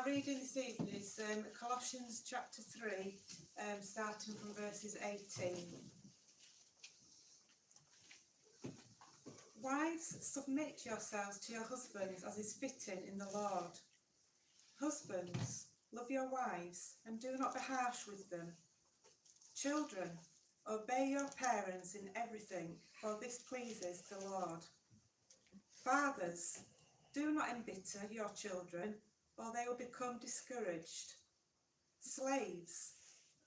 Our reading this evening is Colossians chapter 3, starting from verses 18. Wives, submit yourselves to your husbands as is fitting in the Lord. Husbands, love your wives and do not be harsh with them. Children, obey your parents in everything, for this pleases the Lord. Fathers, do not embitter your children, or they will become discouraged. Slaves,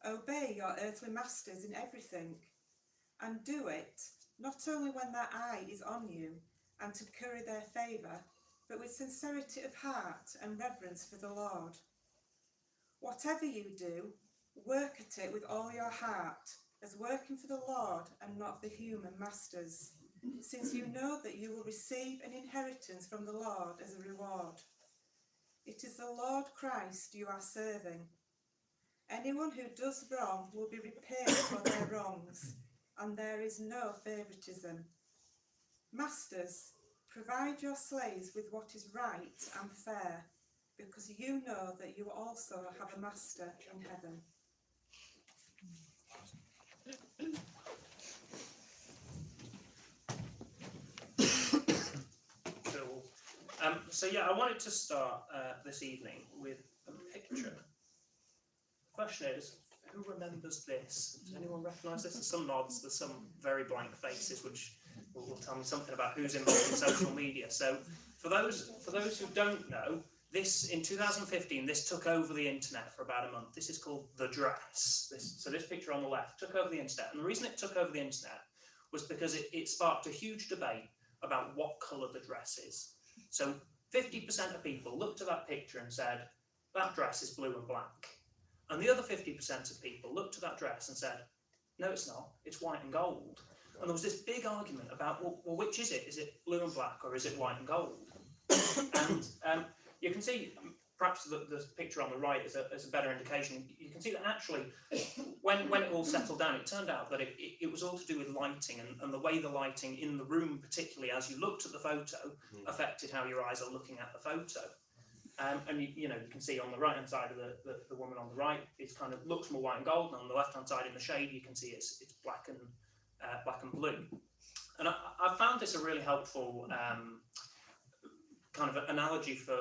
obey your earthly masters in everything, and do it not only when their eye is on you and to curry their favour, but with sincerity of heart and reverence for the Lord. Whatever you do, work at it with all your heart, as working for the Lord and not for human masters, since you know that you will receive an inheritance from the Lord as a reward. It is the Lord Christ you are serving. Anyone who does wrong will be repaid for their wrongs, and there is no favouritism. Masters, provide your slaves with what is right and fair, because you know that you also have a master in heaven. Cool. I wanted to start this evening with a picture. The question is, who remembers this? Does anyone recognise this? There's some nods, there's some very blank faces, which will tell me something about who's involved in social media. So, for those who don't know, this in 2015, this took over the internet for about a month. This is called The Dress. This picture on the left took over the internet, and the reason it took over the internet was because it sparked a huge debate about what colour the dress is. So 50% of people looked at that picture and said, that dress is blue and black. And the other 50% of people looked at that dress and said, no, it's not, it's white and gold. And there was this big argument about, well, which is it? Is it blue and black or is it white and gold? And you can see, perhaps the picture on the right is a better indication. You can see that actually, when it all settled down, it turned out that it was all to do with lighting and the way the lighting in the room, particularly as you looked at the photo, affected how your eyes are looking at the photo. And you can see on the right hand side of the woman on the right, it kind of looks more white and gold, and on the left hand side in the shade, you can see it's black and blue. And I found this a really helpful kind of analogy for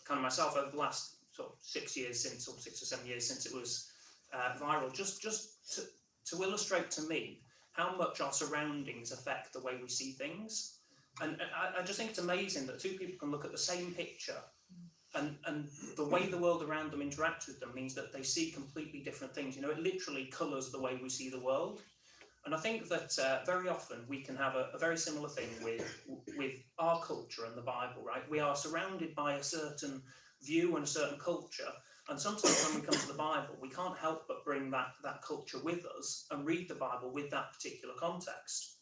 kind of myself over the last sort of 6 years since, or 6 or 7 years since it was viral, just to illustrate to me how much our surroundings affect the way we see things. And I just think it's amazing that two people can look at the same picture and the way the world around them interacts with them means that they see completely different things. You know, it literally colours the way we see the world. And I think that very often we can have a very similar thing with our culture and the Bible, right? We are surrounded by a certain view and a certain culture. And sometimes when we come to the Bible, we can't help but bring that culture with us and read the Bible with that particular context.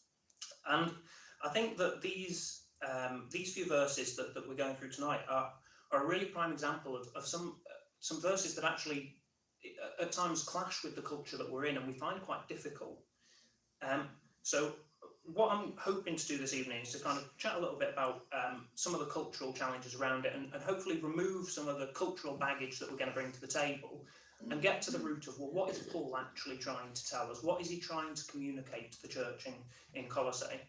And I think that these few verses that we're going through tonight are a really prime example of some verses that actually at times clash with the culture that we're in and we find quite difficult. So what I'm hoping to do this evening is to kind of chat a little bit about some of the cultural challenges around it and hopefully remove some of the cultural baggage that we're going to bring to the table and get to the root of, well, what is Paul actually trying to tell us? What is he trying to communicate to the church in Colossae?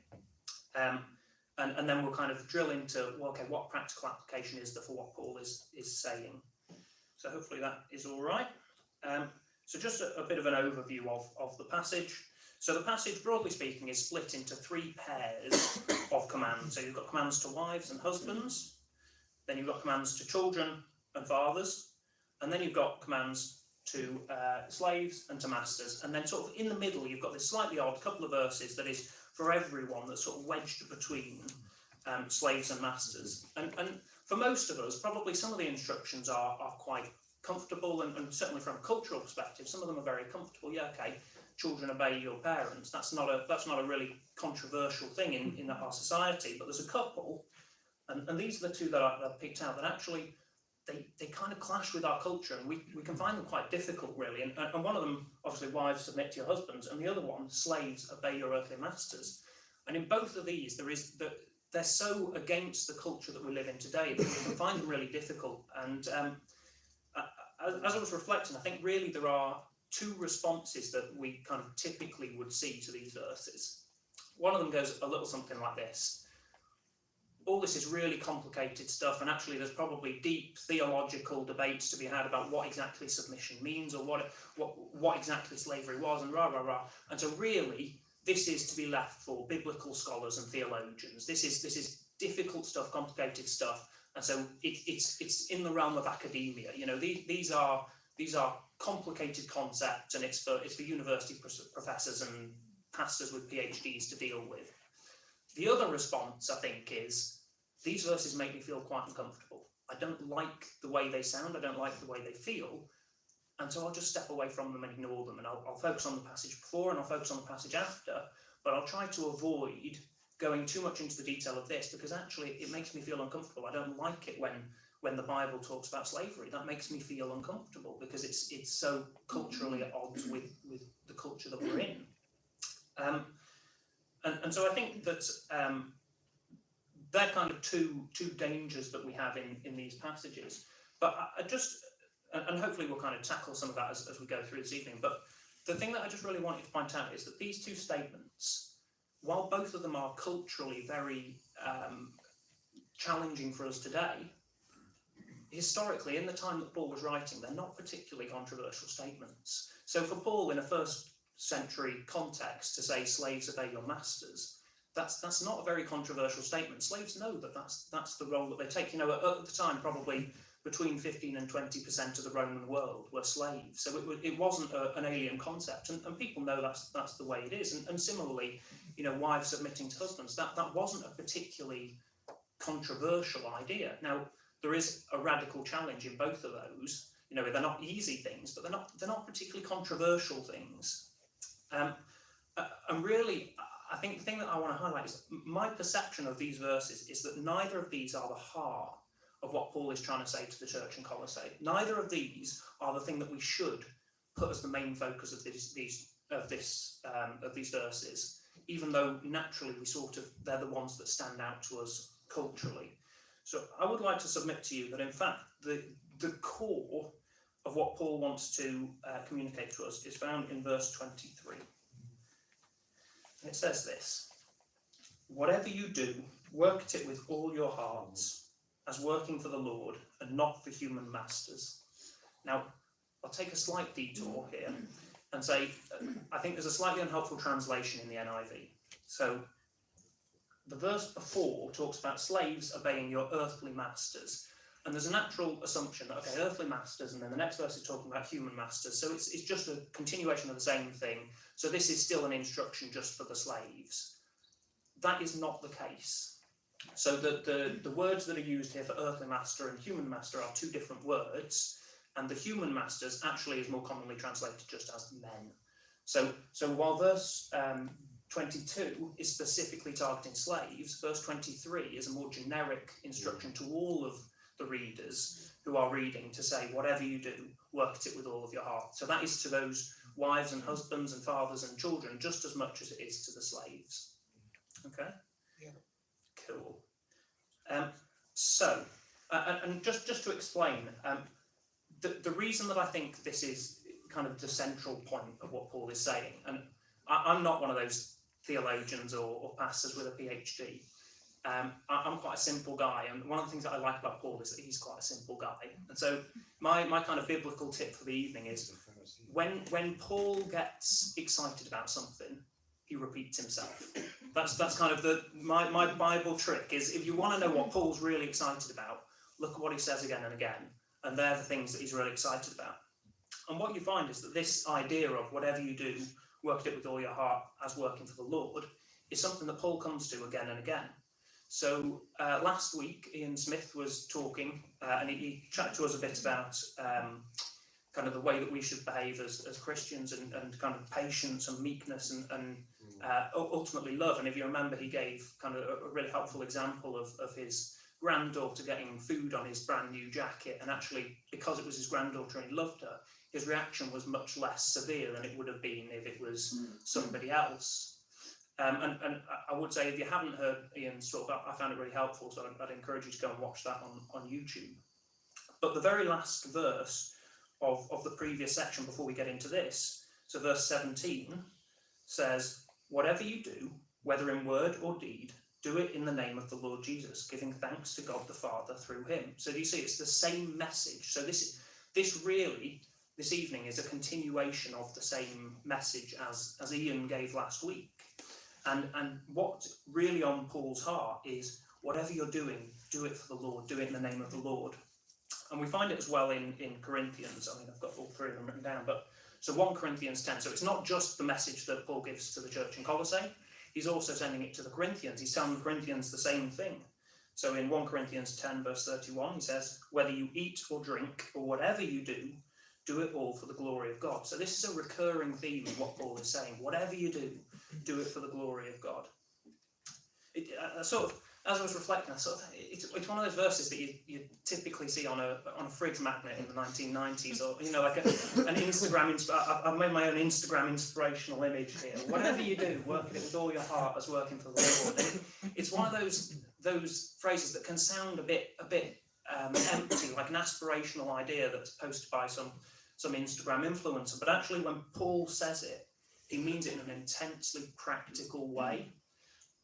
And then we'll kind of drill into, well, okay, what practical application is there for what Paul is saying? So hopefully that is all right. So just a bit of an overview of the passage. So the passage, broadly speaking, is split into 3 pairs of commands. So you've got commands to wives and husbands, then you've got commands to children and fathers, and then you've got commands to slaves and to masters. And then sort of in the middle, you've got this slightly odd couple of verses that is for everyone, that's sort of wedged between slaves and masters. And for most of us, probably some of the instructions are quite comfortable, and certainly from a cultural perspective, some of them are very comfortable. Yeah, okay, children obey your parents. That's not a really controversial thing in our society. But there's a couple, and these are the 2 that I've picked out that actually they kind of clash with our culture, and we can find them quite difficult, really. And one of them, obviously, wives, submit to your husbands, and the other one, slaves, obey your earthly masters. And in both of these, they're so against the culture that we live in today that we can find them really difficult. And as I was reflecting, I think really there are two responses that we kind of typically would see to these verses. One of them goes a little something like this. All this is really complicated stuff, and actually there's probably deep theological debates to be had about what exactly submission means, or what exactly slavery was, and rah, rah, rah. And so really, this is to be left for biblical scholars and theologians. This is difficult stuff, complicated stuff, and so it's in the realm of academia. You know, these are complicated concepts, and it's for university professors and pastors with PhDs to deal with. The other response, I think, is these verses make me feel quite uncomfortable. I don't like the way they sound, I don't like the way they feel, and so I'll just step away from them and ignore them, and I'll focus on the passage before and I'll focus on the passage after, but I'll try to avoid going too much into the detail of this, because actually it makes me feel uncomfortable. I don't like it when the Bible talks about slavery. That makes me feel uncomfortable, because it's so culturally at odds with the culture that we're in. And so I think that they're kind of two dangers that we have in these passages. But I just, and hopefully we'll kind of tackle some of that as we go through this evening. But the thing that I just really wanted to point out is that these two statements, while both of them are culturally very challenging for us today, historically, in the time that Paul was writing, they're not particularly controversial statements. So for Paul, in a first century context, to say slaves obey your masters, that's not a very controversial statement. Slaves know that that's the role that they take. You know, at the time, probably between 15 and 20% of the Roman world were slaves, so it wasn't an alien concept, and people know that's the way it is. And similarly, you know, wives submitting to husbands, that wasn't a particularly controversial idea. Now, there is a radical challenge in both of those. You know, they're not easy things, but they're not particularly controversial things. And really, I think the thing that I want to highlight is my perception of these verses is that neither of these are the heart of what Paul is trying to say to the church in Colossae. Neither of these are the thing that we should put as the main focus of these verses, even though naturally they're the ones that stand out to us culturally. So I would like to submit to you that in fact the core of what Paul wants to communicate to us is found in verse 23. And it says this: whatever you do, work at it with all your hearts, as working for the Lord and not for human masters. Now, I'll take a slight detour here and say, I think there's a slightly unhelpful translation in the NIV. So the verse before talks about slaves obeying your earthly masters. And there's a natural assumption that, okay, earthly masters, and then the next verse is talking about human masters. So it's just a continuation of the same thing. So this is still an instruction just for the slaves. That is not the case. So the words that are used here for earthly master and human master are two different words. And the human masters actually is more commonly translated just as men. So while verse 22 is specifically targeting slaves, verse 23 is a more generic instruction to all of the readers who are reading to say, whatever you do, work at it with all of your heart. So that is to those wives and husbands and fathers and children just as much as it is to the slaves. Okay? Yeah. Cool. So, and just to explain, the reason that I think this is kind of the central point of what Paul is saying, and I'm not one of those theologians or pastors with a PhD. I'm quite a simple guy, and one of the things that I like about Paul is that he's quite a simple guy. And so my kind of biblical tip for the evening is when Paul gets excited about something, he repeats himself. That's kind of my Bible trick is, if you want to know what Paul's really excited about, look at what he says again and again, and they're the things that he's really excited about. And what you find is that this idea of whatever you do, work at it with all your heart as working for the Lord, is something that Paul comes to again and again. So last week, Ian Smith was talking, and he chatted to us a bit about kind of the way that we should behave as Christians, and kind of patience and meekness and ultimately love. And if you remember, he gave kind of a really helpful example of his granddaughter getting food on his brand new jacket, and actually, because it was his granddaughter and he loved her, his reaction was much less severe than it would have been if it was somebody else. And I would say, if you haven't heard Ian's talk, I found it really helpful, so I'd encourage you to go and watch that on YouTube. But the very last verse of the previous section before we get into this. So verse 17 says, whatever you do, whether in word or deed, do it in the name of the Lord Jesus, giving thanks to God the Father through him. So do you see, it's the same message. So this really, this evening, is a continuation of the same message as Ian gave last week. And what's really on Paul's heart is, whatever you're doing, do it for the Lord, do it in the name of the Lord. And we find it as well in Corinthians. I mean, I've got all three of them written down, but so 1 Corinthians 10. So it's not just the message that Paul gives to the church in Colossae. He's also sending it to the Corinthians. He's telling the Corinthians the same thing. So in 1 Corinthians 10, verse 31, he says, whether you eat or drink or whatever you do it all for the glory of God. So this is a recurring theme of what Paul is saying. Whatever you do it for the glory of God. As I was reflecting, it's one of those verses that you typically see on a fridge magnet in the 1990s, or like an Instagram. I've made my own Instagram inspirational image here. Whatever you do, work at it with all your heart as working for the Lord. And it's one of those phrases that can sound a bit empty, like an aspirational idea that's posted by some Instagram influencer. But actually, when Paul says it, he means it in an intensely practical way.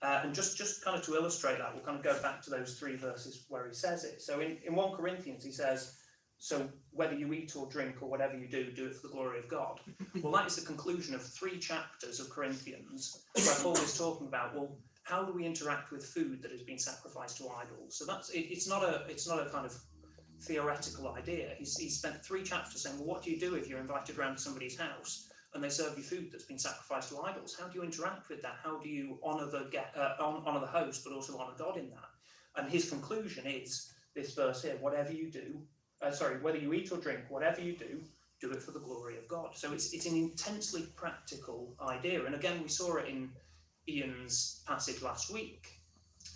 And just kind of to illustrate that, we'll kind of go back to those 3 verses where he says it. So in 1 Corinthians, he says, so whether you eat or drink or whatever you do it for the glory of God. Well, that is the conclusion of 3 chapters of Corinthians, where Paul is talking about, well, how do we interact with food that has been sacrificed to idols? So it's not a kind of theoretical idea. He's spent 3 chapters saying, well, what do you do if you're invited around to somebody's house and they serve you food that's been sacrificed to idols? How do you interact with that? How do you honour the host, but also honour God in that? And his conclusion is this verse here: whatever you do, whether you eat or drink, whatever you do it for the glory of God. So it's an intensely practical idea. And again, we saw it in Ian's passage last week,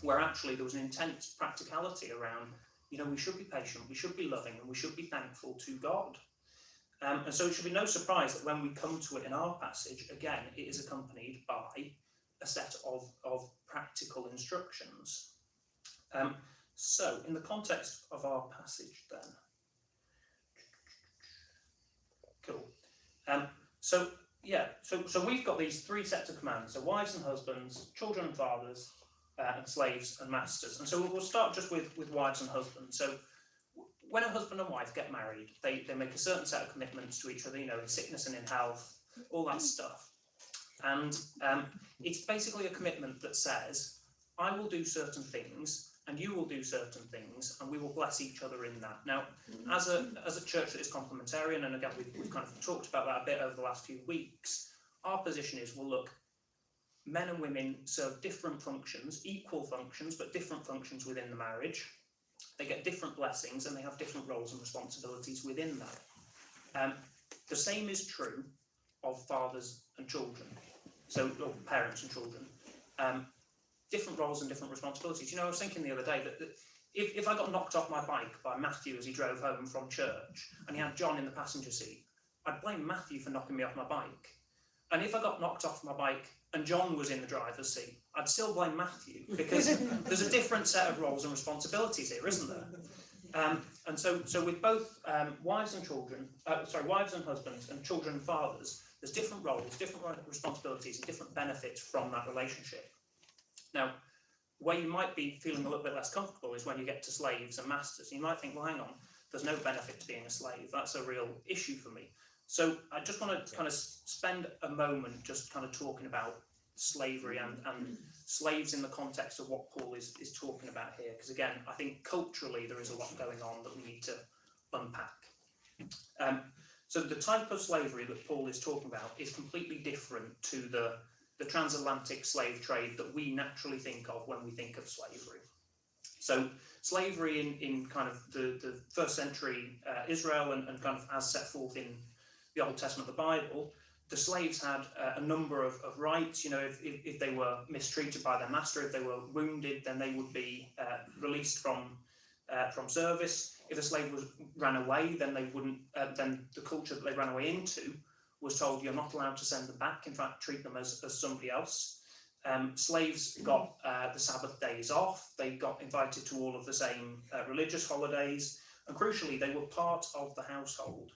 where actually there was an intense practicality around, we should be patient, we should be loving, and we should be thankful to God. And so it should be no surprise that when we come to it in our passage, again, it is accompanied by a set of practical instructions. So in the context of our passage then, cool. So we've got these 3 sets of commands. So wives and husbands, children and fathers, and slaves and masters. And so we'll start just with wives and husbands. So when a husband and wife get married, they make a certain set of commitments to each other, in sickness and in health, all that stuff. And it's basically a commitment that says, I will do certain things and you will do certain things, and we will bless each other in that. Now, as a church that is complementarian, and again, we've kind of talked about that a bit over the last few weeks, our position is, well, look, men and women serve different functions, equal functions, but different functions within the marriage. They get different blessings and they have different roles and responsibilities within that. The same is true of fathers and children, so parents and children. Different roles and different responsibilities. I was thinking the other day that if I got knocked off my bike by Matthew as he drove home from church and he had John in the passenger seat, I'd blame Matthew for knocking me off my bike. And if I got knocked off my bike and John was in the driver's seat, I'd still blame Matthew, because there's a different set of roles and responsibilities here, isn't there? And so with both wives and husbands and children and fathers, there's different roles, different responsibilities, and different benefits from that relationship. Now, where you might be feeling a little bit less comfortable is when you get to slaves and masters. You might think, well, hang on, there's no benefit to being a slave. That's a real issue for me. So I just want to kind of spend a moment just kind of talking about slavery and slaves in the context of what Paul is talking about here. Because again, I think culturally there is a lot going on that we need to unpack. So the type of slavery that Paul is talking about is completely different to the transatlantic slave trade that we naturally think of when we think of slavery. So slavery in kind of the first century Israel and kind of as set forth in the Old Testament of the Bible, the slaves had a number of rights. If they were mistreated by their master, if they were wounded, then they would be released from service. If a slave ran away, then they wouldn't. Then the culture that they ran away into was told, you're not allowed to send them back. In fact, treat them as somebody else. Slaves got the Sabbath days off. They got invited to all of the same religious holidays, and crucially, they were part of the household.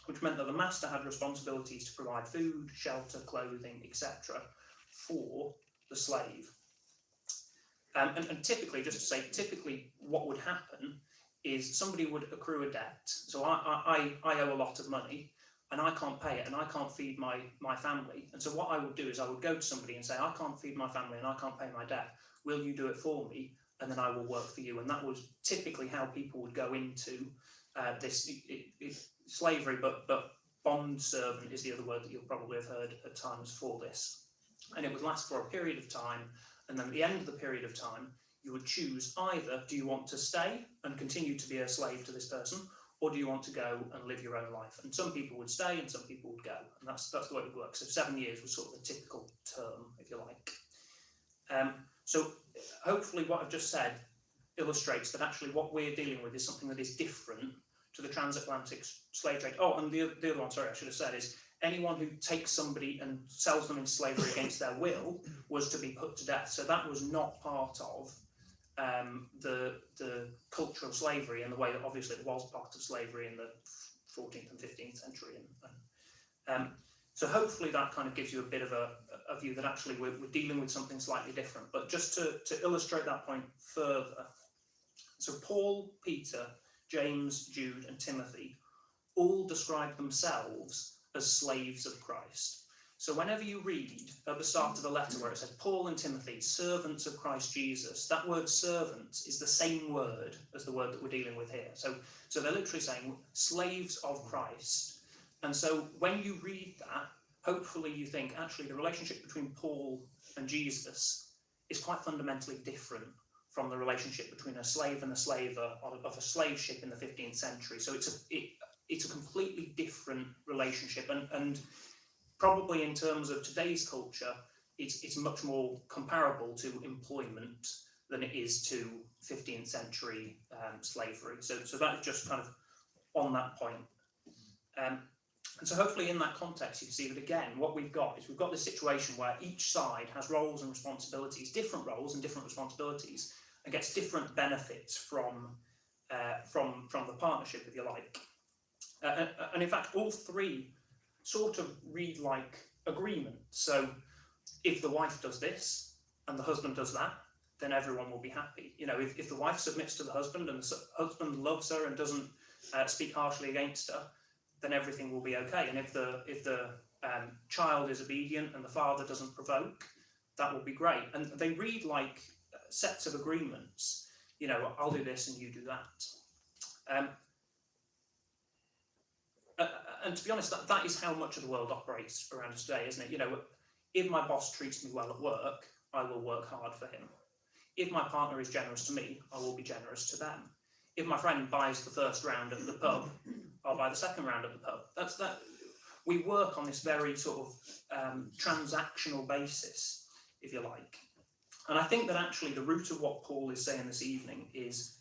which meant that the master had responsibilities to provide food, shelter, clothing, etc. for the slave. And typically, just to say, typically what would happen is somebody would accrue a debt. So I owe a lot of money and I can't pay it and I can't feed my family. And so what I would do is I would go to somebody and say, I can't feed my family and I can't pay my debt. Will you do it for me? And then I will work for you. And that was typically how people would go into this slavery, but bond servant is the other word that you'll probably have heard at times for this. And it would last for a period of time. And then at the end of the period of time, you would choose either, do you want to stay and continue to be a slave to this person, or do you want to go and live your own life? And some people would stay and some people would go. And that's the way it would work. So 7 years was sort of the typical term, if you like. So hopefully what I've just said illustrates that actually what we're dealing with is something that is different to the transatlantic slave trade. Oh, and the other one, sorry, I should have said, is anyone who takes somebody and sells them into slavery against their will was to be put to death. So that was not part of the culture of slavery in the way that obviously it was part of slavery in the 14th and 15th century. So hopefully that kind of gives you a bit of a view that actually we're dealing with something slightly different. But just to illustrate that point further, so Paul, Peter, James, Jude and Timothy all describe themselves as slaves of Christ. So whenever you read at the start of the letter where it says Paul and Timothy, servants of Christ Jesus, that word servant is the same word as the word that we're dealing with here. So they're literally saying slaves of Christ. And so when you read that, hopefully you think actually the relationship between Paul and Jesus is quite fundamentally different from the relationship between a slave and a slaver of a slave ship in the 15th century. So it's a completely different relationship, and probably in terms of today's culture, it's much more comparable to employment than it is to 15th century slavery. So that is just kind of on that point. And so hopefully in that context, you can see that again, what we've got is we've got this situation where each side has roles and responsibilities, different roles and different responsibilities, and gets different benefits from the partnership, if you like. And in fact, all three sort of read like agreement. So if the wife does this and the husband does that, then everyone will be happy. You know, if the wife submits to the husband and the husband loves her and doesn't speak harshly against her, then everything will be okay. And if the child is obedient and the father doesn't provoke, that will be great. And they read like sets of agreements. You know, I'll do this and you do that. And to be honest, that is how much of the world operates around us today, isn't it? You know, if my boss treats me well at work, I will work hard for him. If my partner is generous to me, I will be generous to them. If my friend buys the first round at the pub, I'll buy the second round at the pub. That's that. We work on this very sort of transactional basis, if you like. And I think that actually the root of what Paul is saying this evening is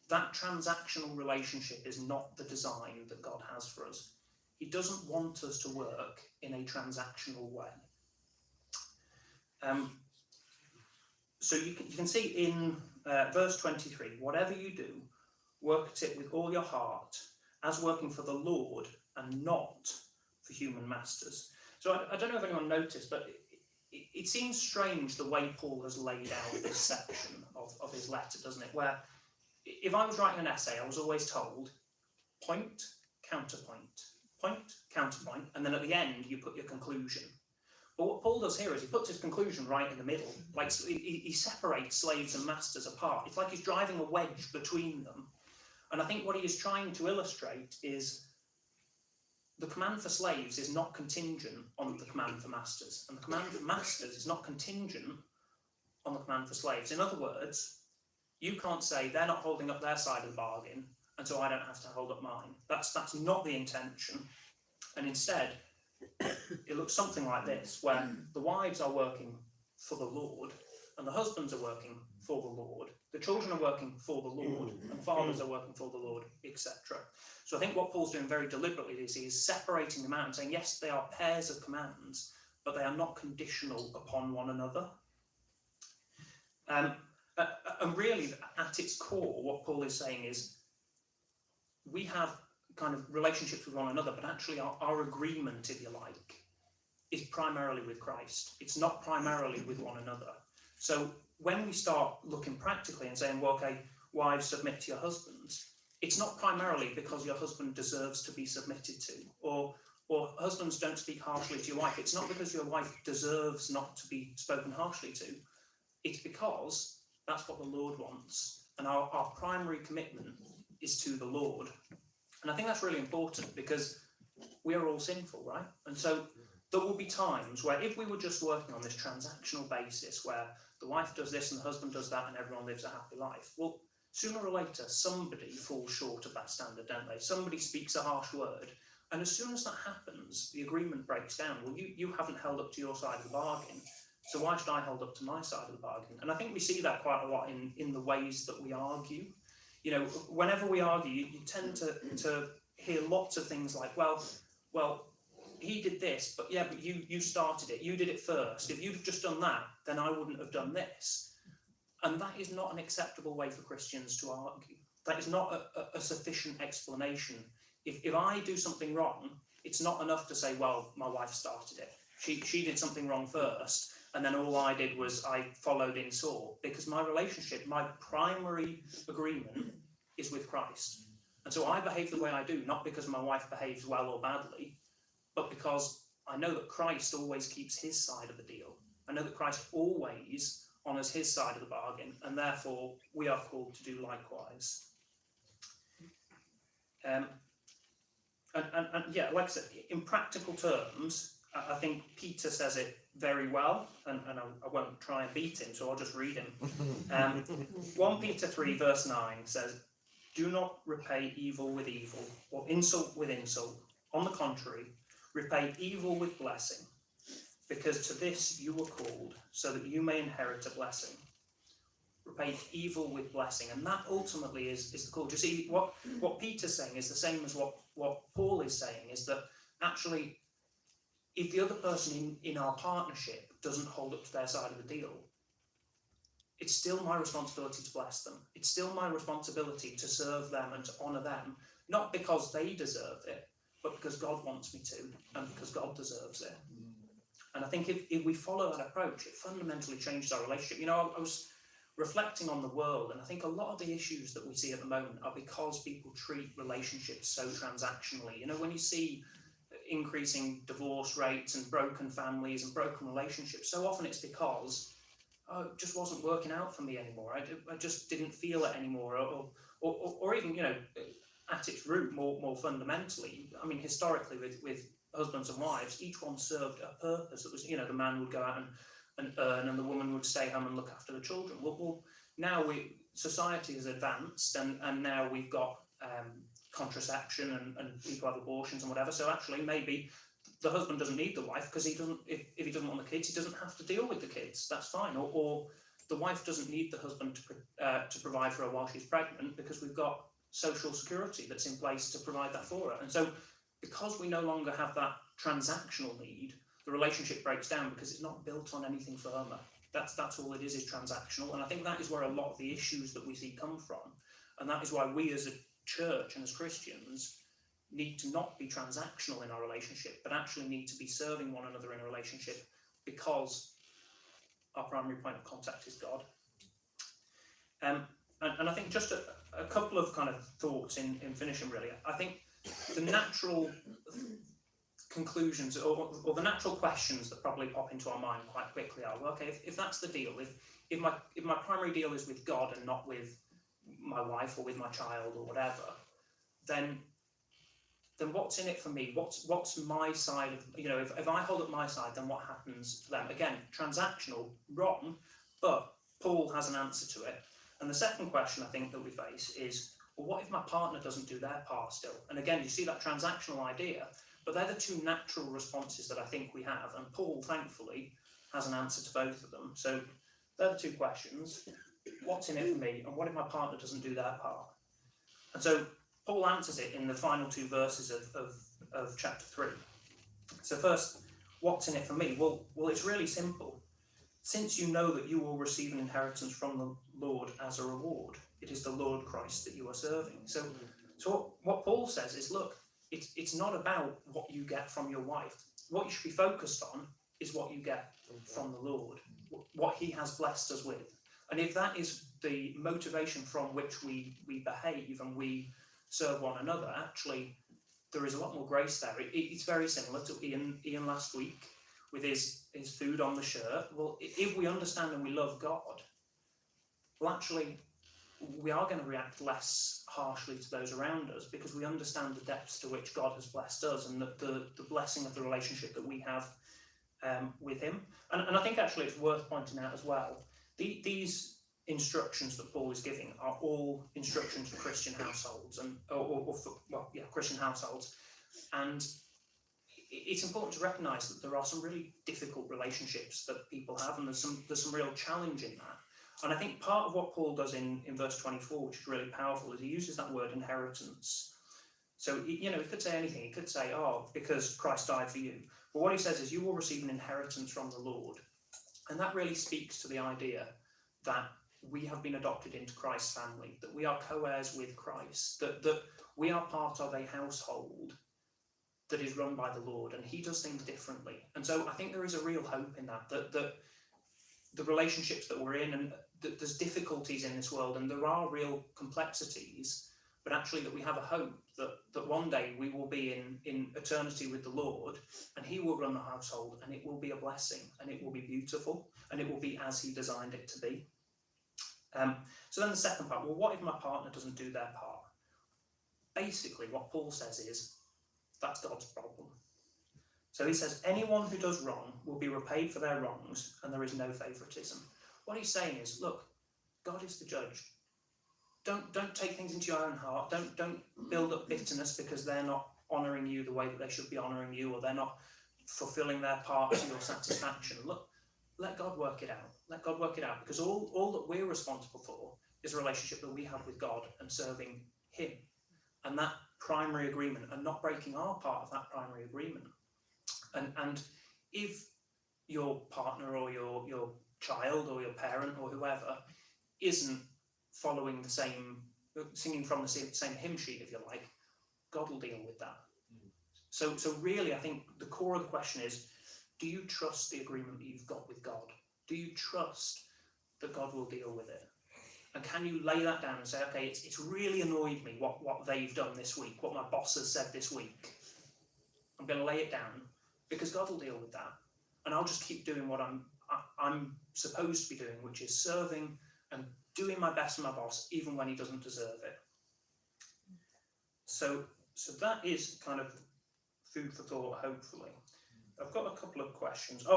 that transactional relationship is not the design that God has for us. He doesn't want us to work in a transactional way. So you can see in verse 23, whatever you do, work at it with all your heart, as working for the Lord and not for human masters. So I don't know if anyone noticed, but it seems strange the way Paul has laid out this section of his letter, doesn't it? Where if I was writing an essay, I was always told, point, counterpoint, point, counterpoint, and then at the end you put your conclusion. But what Paul does here is he puts his conclusion right in the middle. Like he separates slaves and masters apart. It's like he's driving a wedge between them. And I think what he is trying to illustrate is the command for slaves is not contingent on the command for masters. And the command for masters is not contingent on the command for slaves. In other words, you can't say they're not holding up their side of the bargain, and so I don't have to hold up mine. That's not the intention. And instead, it looks something like this, where the wives are working for the Lord, and the husbands are working for the Lord. The children are working for the Lord, and fathers are working for the Lord, etc. So I think what Paul's doing very deliberately is he's separating them out and saying, yes, they are pairs of commands, but they are not conditional upon one another. And really, at its core, what Paul is saying is, we have kind of relationships with one another, but actually our agreement, if you like, is primarily with Christ. It's not primarily with one another. So when we start looking practically and saying, well, okay, wives, submit to your husbands, it's not primarily because your husband deserves to be submitted to, or husbands don't speak harshly to your wife. It's not because your wife deserves not to be spoken harshly to. It's because that's what the Lord wants. And our primary commitment is to the Lord. And I think that's really important because we are all sinful, right? And so there will be times where if we were just working on this transactional basis where the wife does this and the husband does that and everyone lives a happy life, well, sooner or later somebody falls short of that standard, don't they? Somebody speaks a harsh word, and as soon as that happens, the agreement breaks down. Well, you haven't held up to your side of the bargain, so why should I hold up to my side of the bargain? And I think we see that quite a lot in the ways that we argue. You know, whenever we argue, you tend to hear lots of things like, well, he did this, but yeah, but you started it, you did it first. If you'd just done that, then I wouldn't have done this. And that is not an acceptable way for Christians to argue. That is not a sufficient explanation. If I do something wrong, it's not enough to say, well, my wife started it. She did something wrong first, and then all I did was I followed in suit, because my relationship, my primary agreement is with Christ. And so I behave the way I do, not because my wife behaves well or badly, but because I know that Christ always keeps his side of the deal. I know that Christ always honours his side of the bargain, and therefore we are called to do likewise. And yeah, like I said, in practical terms, I think Peter says it very well, and I won't try and beat him, so I'll just read him. 1 Peter 3 verse 9 says, "Do not repay evil with evil, or insult with insult. On the contrary, repay evil with blessing, because to this you were called, so that you may inherit a blessing." Repay evil with blessing, and that ultimately is the call. Do you see what Peter's saying is the same as what Paul is saying, is that actually, if the other person in our partnership doesn't hold up to their side of the deal, it's still my responsibility to bless them. It's still my responsibility to serve them and to honour them, not because they deserve it, but because God wants me to, and because God deserves it. And I think if we follow that approach, it fundamentally changes our relationship. You know, I was reflecting on the world, and I think a lot of the issues that we see at the moment are because people treat relationships so transactionally. You know, when you see increasing divorce rates and broken families and broken relationships, so often it's because it just wasn't working out for me anymore. I just didn't feel it anymore, or even, you know, at its root, more fundamentally, I mean, historically with husbands and wives, each one served a purpose. That was, you know, the man would go out and earn, and the woman would stay home and look after the children. Well now society has advanced, and now we've got contraception, and people have abortions and whatever. So actually, maybe the husband doesn't need the wife, because he doesn't. If he doesn't want the kids, he doesn't have to deal with the kids. That's fine. Or the wife doesn't need the husband to provide for her while she's pregnant, because we've got social security that's in place to provide that for her. And so, because we no longer have that transactional need, the relationship breaks down because it's not built on anything firmer. That's all it is transactional. And I think that is where a lot of the issues that we see come from. And that is why we as a church and as Christians need to not be transactional in our relationship, but actually need to be serving one another in a relationship, because our primary point of contact is God. And I think just a couple of kind of thoughts in finishing, really. I think the natural conclusions, or the natural questions that probably pop into our mind quite quickly are, well, okay, if that's the deal, if my primary deal is with God and not with my wife or with my child or whatever, then what's in it for me? What's my side of, you know, if I hold up my side, then what happens to them? Again, transactional, wrong, but Paul has an answer to it. And the second question I think that we face is, well, what if my partner doesn't do their part still? And again, you see that transactional idea, but they're the two natural responses that I think we have, and Paul, thankfully, has an answer to both of them. So they're the two questions. What's in it for me, and what if my partner doesn't do their part? And so Paul answers it in the final two verses of chapter 3. So first, what's in it for me? Well, it's really simple. Since you know that you will receive an inheritance from the Lord as a reward, it is the Lord Christ that you are serving. So So what Paul says is, look, it's not about what you get from your wife. What you should be focused on is what you get from the Lord, what he has blessed us with. And if that is the motivation from which we behave and we serve one another, actually, there is a lot more grace there. It's very similar to Ian last week with his food on the shirt. Well, if we understand and we love God, well, actually, we are going to react less harshly to those around us because we understand the depths to which God has blessed us and the blessing of the relationship that we have with him. And I think actually it's worth pointing out as well, these instructions that Paul is giving are all instructions for Christian households Christian households. And it's important to recognise that there are some really difficult relationships that people have, and there's some real challenge in that. And I think part of what Paul does in verse 24, which is really powerful, is he uses that word inheritance. So, he could say anything. He could say, because Christ died for you. But what he says is you will receive an inheritance from the Lord. And that really speaks to the idea that we have been adopted into Christ's family, that we are co-heirs with Christ, that we are part of a household that is run by the Lord, and he does things differently. And so I think there is a real hope in that the relationships that we're in, and there's difficulties in this world, and there are real complexities, but actually that we have a hope that one day we will be in eternity with the Lord, and he will run the household, and it will be a blessing, and it will be beautiful, and it will be as he designed it to be. So then the second part, well, what if my partner doesn't do their part? Basically, what Paul says is, that's God's problem. So he says, anyone who does wrong will be repaid for their wrongs, and there is no favouritism. What he's saying is, look, God is the judge. Don't take things into your own heart. Don't build up bitterness because they're not honouring you the way that they should be honouring you, or they're not fulfilling their part to your satisfaction. Look, let God work it out. Let God work it out, because all that we're responsible for is a relationship that we have with God and serving him. And that primary agreement, and not breaking our part of that primary agreement. And if your partner or your child or your parent or whoever isn't following the same, singing from the same hymn sheet, if you like, God will deal with that. So really, I think the core of the question is, do you trust the agreement that you've got with God? Do you trust that God will deal with it? And can you lay that down and say, okay, it's really annoyed me what they've done this week, what my boss has said this week. I'm going to lay it down because God will deal with that. And I'll just keep doing what I'm supposed to be doing, which is serving and doing my best for my boss, even when he doesn't deserve it. So that is kind of food for thought, hopefully. I've got a couple of questions.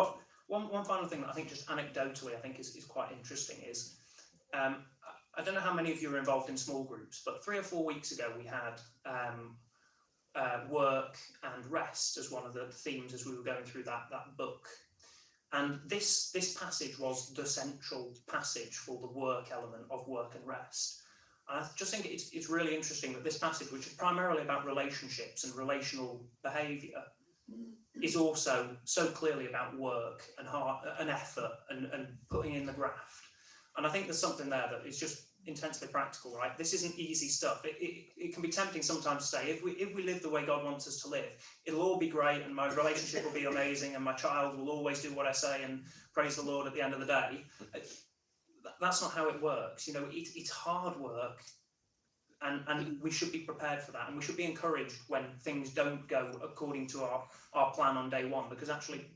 One final thing that I think just anecdotally I think is quite interesting is, I don't know how many of you are involved in small groups, but 3 or 4 weeks ago we had work and rest as one of the themes as we were going through that book. And this passage was the central passage for the work element of work and rest. And I just think it's really interesting that this passage, which is primarily about relationships and relational behaviour, is also so clearly about work and heart and effort and putting in the graft. And I think there's something there that is just intensely practical, right? This isn't easy stuff. It can be tempting sometimes to say, if we live the way God wants us to live, it'll all be great and my relationship will be amazing and my child will always do what I say and praise the Lord at the end of the day. That's not how it works. It's hard work, and we should be prepared for that, and we should be encouraged when things don't go according to our plan on day one, because actually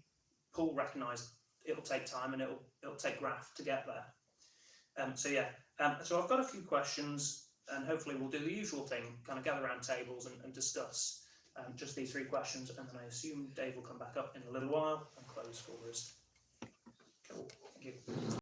Paul recognised it'll take time and it'll take graft to get there. So I've got a few questions, and hopefully we'll do the usual thing, kind of gather around tables and discuss just these 3 questions, and then I assume Dave will come back up in a little while and close for us. Cool, thank you.